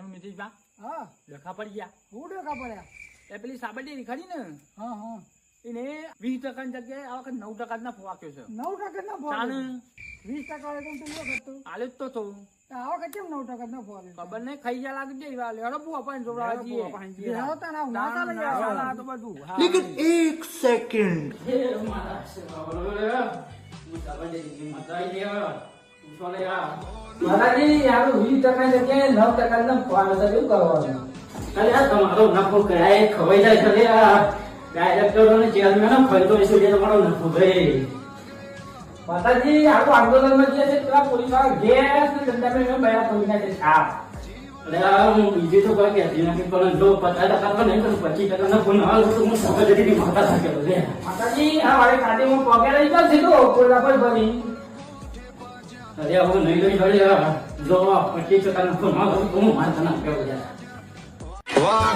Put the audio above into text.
હું મિતિશભા હા ડખા પડી ગયા. હું ડોકા પડ્યા એ પેલી સાબરડી ખરી ને હા હા એને 20% ની જગ્યાએ આ વખત 9% ના ફવાક્યો છે. 9% ના ફોન તાણે 20% વાળે તો તું કરતો આલે જ તો તો આ વખત કેમ 9% ના ફોન ખબર નહીં ખાઈ ગયા લાગે છે એવા લેડો બુ અપાઈને જોડાવા જઈએ. બેહો તા ના ના ચાલે યાર આ તો બધું હા. लेकिन एक सेकंड એ મારા હું સાબરડેની માતા આવી ગયા પૂછો લે યાર માતાજી યાર 20% જગ્યાએ 9% ના ફવાક્યો છે શું કરવાનું? અરે આ તમારો નફો કરાય ખવાઈ જાય છે લે આ ડાયરેક્ટરો ને ચેરમેન ખરીદો છે જે તમારો નફો ભાઈ માતાજી આખું આંદોલનમાં જે છે પેલા પોલીસ વાળા ગેસ ને ધંધા બયા તોડી નાખે છે. હા અરે આ હું બીજી તો કોઈ કહેતી નથી પણ જો 50% પણ નહીં તો 25% નફો ના આવે તો હું સાબરડેની માતા થાકેલો લે માતાજી આ વાળી કાઢીમાં પગે રહી ગયો છે તો કોલા પર ભરી અરે હું નહીં લઈ ભરી જો 25% નફો ના આવે તો હું માતા ના કેવું યાર वाह